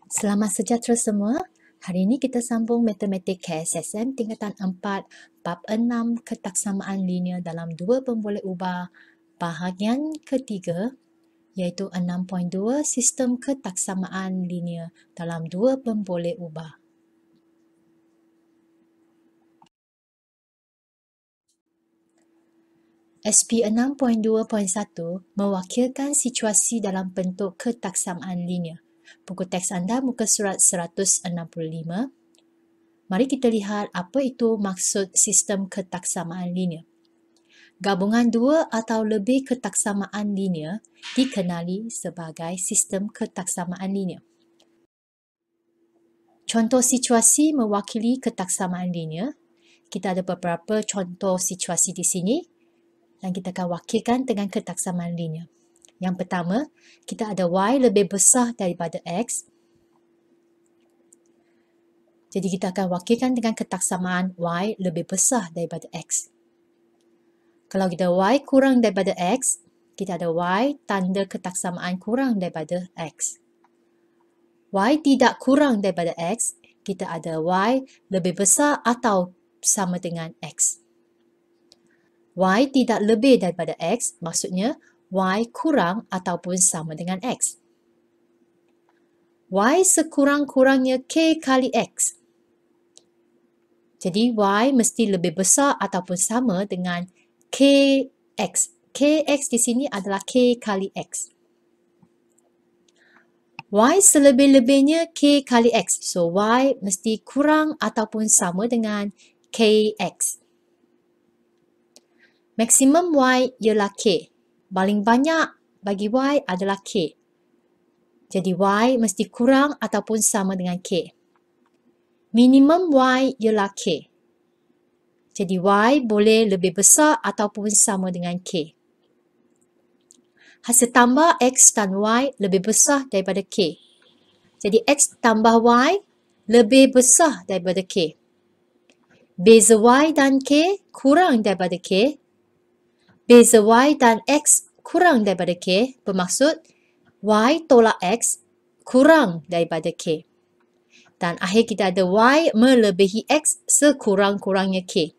Selamat sejahtera semua. Hari ini kita sambung Matematik KSSM tingkatan 4, bab 6 ketaksamaan linear dalam dua pemboleh ubah bahagian ketiga iaitu 6.2 sistem ketaksamaan linear dalam dua pemboleh ubah. SP 6.2.1 mewakilkan situasi dalam bentuk ketaksamaan linear. Buku teks anda muka surat 165. Mari kita lihat apa itu maksud sistem ketaksamaan linear. Gabungan dua atau lebih ketaksamaan linear dikenali sebagai sistem ketaksamaan linear. Contoh situasi mewakili ketaksamaan linear. Kita ada beberapa contoh situasi di sini dan kita akan wakilkan dengan ketaksamaan linear. Yang pertama, kita ada Y lebih besar daripada X. Jadi kita akan wakilkan dengan ketaksamaan Y lebih besar daripada X. Kalau kita Y kurang daripada X, kita ada Y tanda ketaksamaan kurang daripada X. Y tidak kurang daripada X, kita ada Y lebih besar atau sama dengan X. Y tidak lebih daripada X, maksudnya Y kurang ataupun sama dengan X. Y sekurang-kurangnya K kali X. Jadi Y mesti lebih besar ataupun sama dengan KX. KX di sini adalah K kali X. Y selebih-lebihnya K kali X. So Y mesti kurang ataupun sama dengan KX. Maksimum Y ialah K. Paling banyak bagi Y adalah K. Jadi Y mesti kurang ataupun sama dengan K. Minimum Y ialah K. Jadi Y boleh lebih besar ataupun sama dengan K. Hasil tambah X dan Y lebih besar daripada K. Jadi X tambah Y lebih besar daripada K. Beza Y dan K kurang daripada K. Beza Y dan X kurang daripada K bermaksud Y tolak X kurang daripada K. Dan akhir kita ada Y melebihi X sekurang-kurangnya K.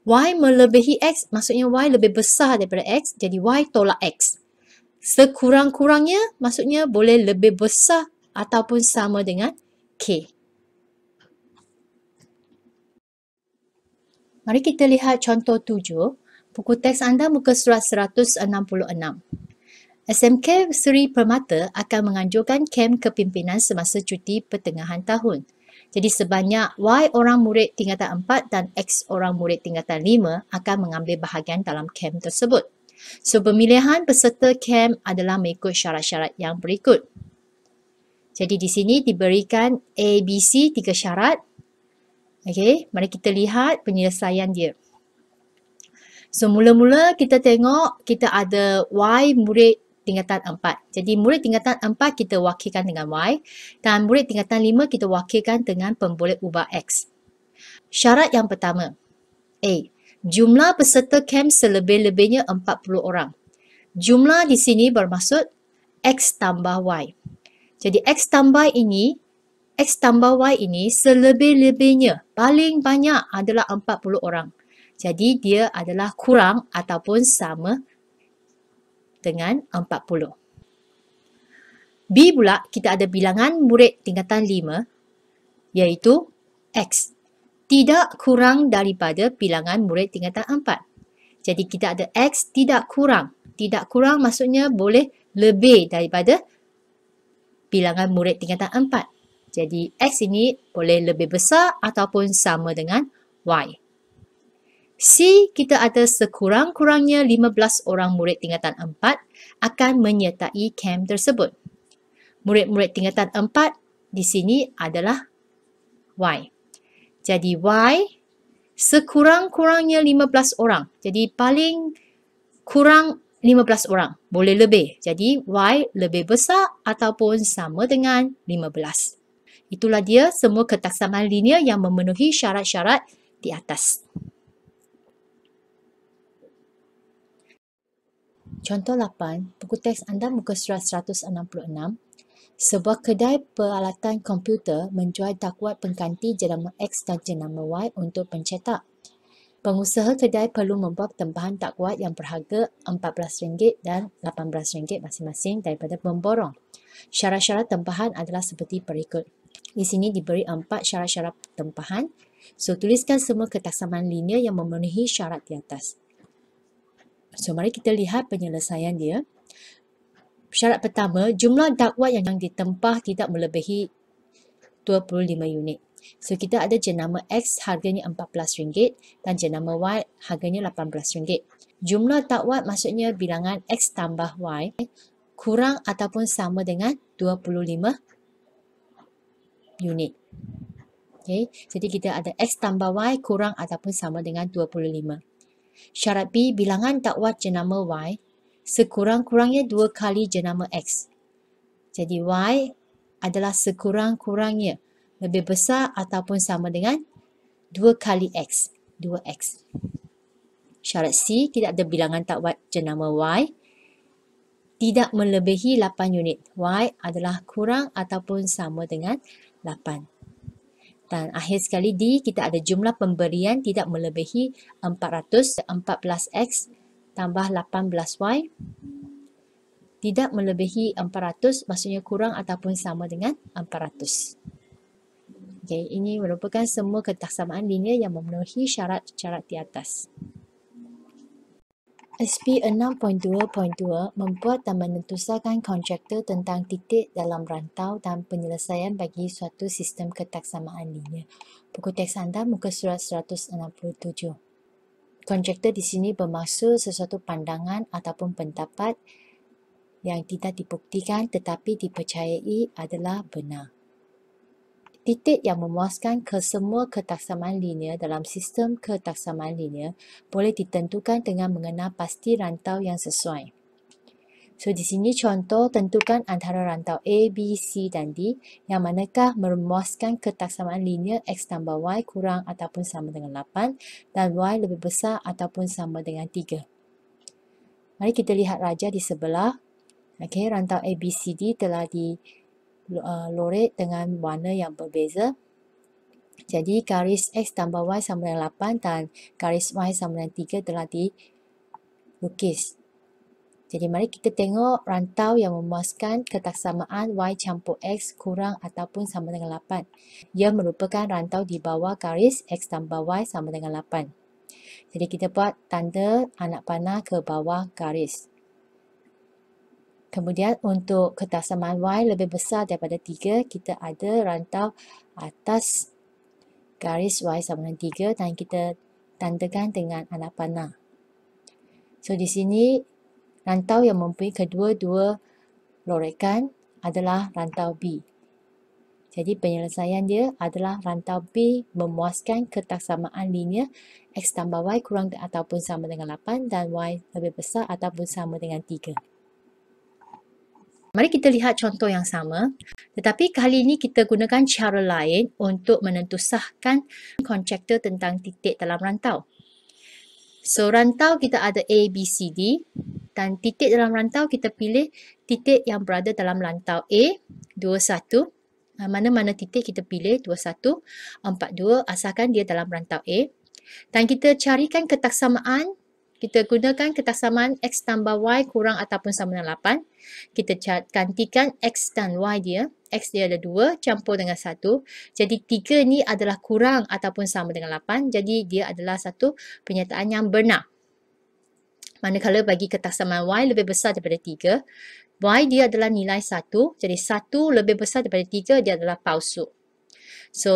Y melebihi X maksudnya Y lebih besar daripada X, jadi Y tolak X. Sekurang-kurangnya maksudnya boleh lebih besar ataupun sama dengan K. Mari kita lihat contoh 7. Buku teks anda muka surat 166. SMK Seri Permata akan menganjurkan kem kepimpinan semasa cuti pertengahan tahun. Jadi sebanyak Y orang murid tingkatan 4 dan X orang murid tingkatan 5 akan mengambil bahagian dalam kem tersebut. So pemilihan peserta kem adalah mengikut syarat-syarat yang berikut. Jadi di sini diberikan A, B, C 3 syarat. Okey, mari kita lihat penyelesaian dia. So mula-mula kita tengok kita ada Y murid tingkatan 4. Jadi murid tingkatan 4 kita wakilkan dengan Y dan murid tingkatan 5 kita wakilkan dengan pemboleh ubah X. Syarat yang pertama. A. Jumlah peserta kem selebih-lebihnya 40 orang. Jumlah di sini bermaksud X tambah Y. Jadi X tambah Y ini selebih-lebihnya paling banyak adalah 40 orang. Jadi dia adalah kurang ataupun sama dengan 40. B pula kita ada bilangan murid tingkatan 5 iaitu X. Tidak kurang daripada bilangan murid tingkatan 4. Jadi kita ada X tidak kurang. Tidak kurang maksudnya boleh lebih daripada bilangan murid tingkatan 4. Jadi X ini boleh lebih besar ataupun sama dengan Y. C, kita ada sekurang-kurangnya 15 orang murid tingkatan 4 akan menyertai kem tersebut. Murid-murid tingkatan 4 di sini adalah Y. Jadi Y sekurang-kurangnya 15 orang. Jadi paling kurang 15 orang. Boleh lebih. Jadi Y lebih besar ataupun sama dengan 15. Itulah dia semua ketaksamaan linear yang memenuhi syarat-syarat di atas. Contoh 8, buku teks anda muka surat 166. Sebuah kedai peralatan komputer menjual dakwat pengganti jenama X dan jenama Y untuk pencetak. Pengusaha kedai perlu membuat tempahan dakwat yang berharga RM14 dan RM18 masing-masing daripada pemborong. Syarat-syarat tempahan adalah seperti berikut. Di sini diberi 4 syarat-syarat tempahan. So, tuliskan semua ketaksamaan linear yang memenuhi syarat di atas. So, mari kita lihat penyelesaian dia. Syarat pertama, jumlah dakwat yang ditempah tidak melebihi 25 unit. So, kita ada jenama X harganya RM14 dan jenama Y harganya RM18. Jumlah dakwat maksudnya bilangan X tambah Y kurang ataupun sama dengan 25 unit. Okay. Jadi, kita ada X tambah Y kurang ataupun sama dengan 25. Syarat B, bilangan dakwat jenama Y sekurang-kurangnya 2 kali jenama X. Jadi Y adalah sekurang-kurangnya lebih besar ataupun sama dengan 2 kali X. 2X. Syarat C, tidak ada bilangan dakwat jenama Y tidak melebihi 8 unit. Y adalah kurang ataupun sama dengan 8. Dan akhir sekali D, kita ada jumlah pemberian tidak melebihi 400, 14X tambah 18Y tidak melebihi 400, maksudnya kurang ataupun sama dengan 400. Okay, ini merupakan semua ketaksamaan linear yang memenuhi syarat-syarat di atas. SP 6.2.2 membuat dan menentusakan kontraktor tentang titik dalam rantau dan penyelesaian bagi suatu sistem ketaksamaan linear. Buku teks anda muka surat 167. Kontraktor di sini bermaksud sesuatu pandangan ataupun pendapat yang tidak dibuktikan tetapi dipercayai adalah benar. Titik yang memuaskan ke semua ketaksamaan linear dalam sistem ketaksamaan linear boleh ditentukan dengan mengenal pasti rantau yang sesuai. So, di sini contoh tentukan antara rantau A, B, C dan D yang manakah memuaskan ketaksamaan linear X tambah Y kurang ataupun sama dengan 8 dan Y lebih besar ataupun sama dengan 3. Mari kita lihat raja di sebelah. Okay, rantau A, B, C, D telah dilorek dengan warna yang berbeza. Jadi, garis X tambah Y sama dengan 8 dan garis Y sama dengan 3 telah dilukis. Jadi, mari kita tengok rantau yang memuaskan ketaksamaan Y campur X kurang ataupun sama dengan 8. Ia merupakan rantau di bawah garis X tambah Y sama dengan 8. Jadi, kita buat tanda anak panah ke bawah garis. Kemudian, untuk ketaksamaan Y lebih besar daripada 3, kita ada rantau atas garis Y sama dengan 3 dan kita tandakan dengan anak panah. So, di sini rantau yang mempunyai kedua-dua lorekan adalah rantau B. Jadi penyelesaian dia adalah rantau B memuaskan ketaksamaan linear X tambah Y kurang ataupun sama dengan 8 dan Y lebih besar ataupun sama dengan 3. Mari kita lihat contoh yang sama. Tetapi kali ini kita gunakan cara lain untuk menentusahkan kontraktor tentang titik dalam rantau. So, rantau kita ada A, B, C, D. Dan titik dalam rantau kita pilih titik yang berada dalam rantau A, 21. Mana-mana titik kita pilih 21, 42 asalkan dia dalam rantau A. Dan kita carikan ketaksamaan, kita gunakan ketaksamaan X tambah Y kurang ataupun sama dengan 8. Kita gantikan X dan Y dia. X dia ada 2 campur dengan 1. Jadi 3 ni adalah kurang ataupun sama dengan 8. Jadi dia adalah satu pernyataan yang benar. Manakala bagi ketaksamaan Y lebih besar daripada 3, Y dia adalah nilai 1. Jadi 1 lebih besar daripada 3, dia adalah palsu. So,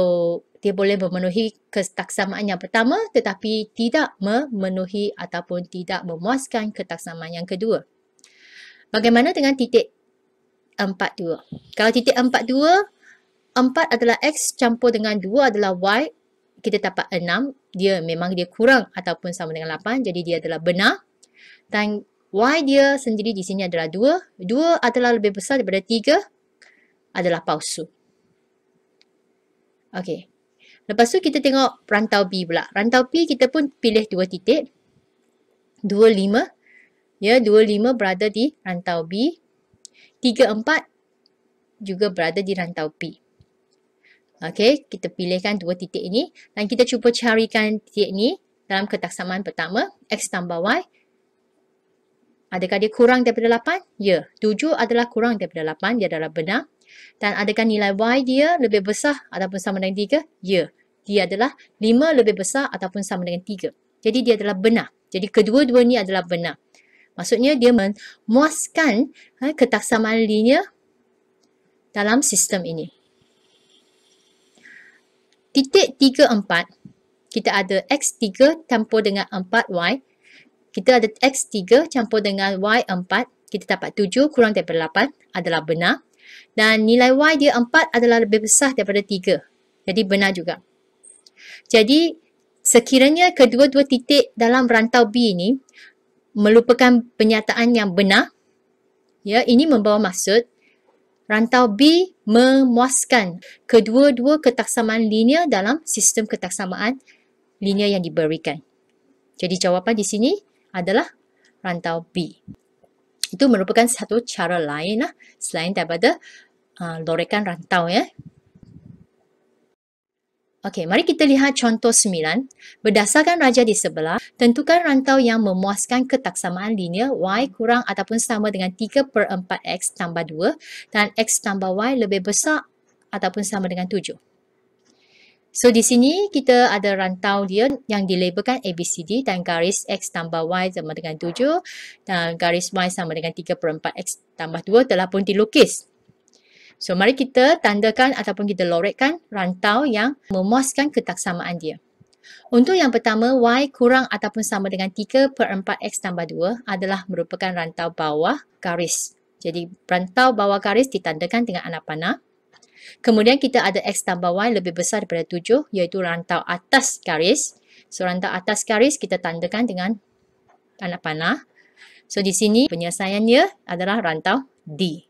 dia boleh memenuhi ketaksamaan yang pertama tetapi tidak memenuhi ataupun tidak memuaskan ketaksamaan yang kedua. Bagaimana dengan titik 42? Kalau titik 42, 4 adalah X campur dengan 2 adalah Y, kita dapat 6. Dia memang dia kurang ataupun sama dengan 8, jadi dia adalah benar. Dan Y dia sendiri di sini adalah 2. 2 adalah lebih besar daripada 3, adalah palsu. Okey. Lepas tu kita tengok rantau B pula. Rantau B kita pun pilih 2 titik. 25. Ya, 25 berada di rantau B. 3, 4 juga berada di rantau P. Okey, kita pilihkan dua titik ini dan kita cuba carikan titik ini dalam ketaksamaan pertama, X tambah Y. Adakah dia kurang daripada 8? Ya. 7 adalah kurang daripada 8, dia adalah benar. Dan adakah nilai Y dia lebih besar ataupun sama dengan 3? Ya. Dia adalah 5 lebih besar ataupun sama dengan 3. Jadi dia adalah benar. Jadi kedua-dua ni adalah benar. Maksudnya dia memuaskan ketaksamaan linear dalam sistem ini. Titik 3, 4, kita ada X3 campur dengan 4Y. Kita ada X3 campur dengan Y4. Kita dapat 7 kurang daripada 8 adalah benar. Dan nilai Y dia 4 adalah lebih besar daripada 3. Jadi benar juga. Jadi sekiranya kedua-dua titik dalam rantau B ini merupakan penyataan yang benar, ya, ini membawa maksud rantau B memuaskan kedua-dua ketaksamaan linear dalam sistem ketaksamaan linear yang diberikan. Jadi jawapan di sini adalah rantau B. Itu merupakan satu cara lain selain daripada lorekan rantau, ya. Okey, mari kita lihat contoh 9. Berdasarkan raja di sebelah, tentukan rantau yang memuaskan ketaksamaan linear Y kurang ataupun sama dengan 3/4X tambah 2 dan X tambah Y lebih besar ataupun sama dengan 7. So, di sini kita ada rantau dia yang dilabelkan ABCD dan garis X tambah Y sama dengan 7 dan garis Y sama dengan 3/4X tambah 2 telah pun dilukis. So, mari kita tandakan ataupun kita lorekkan rantau yang memuaskan ketaksamaan dia. Untuk yang pertama, Y kurang ataupun sama dengan 3/4X tambah 2 adalah merupakan rantau bawah garis. Jadi, rantau bawah garis ditandakan dengan anak panah. Kemudian kita ada X tambah Y lebih besar daripada 7, iaitu rantau atas garis. So, rantau atas garis kita tandakan dengan anak panah. So, di sini penyelesaiannya adalah rantau D.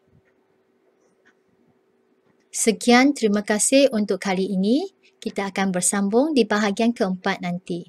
Sekian, terima kasih untuk kali ini. Kita akan bersambung di bahagian keempat nanti.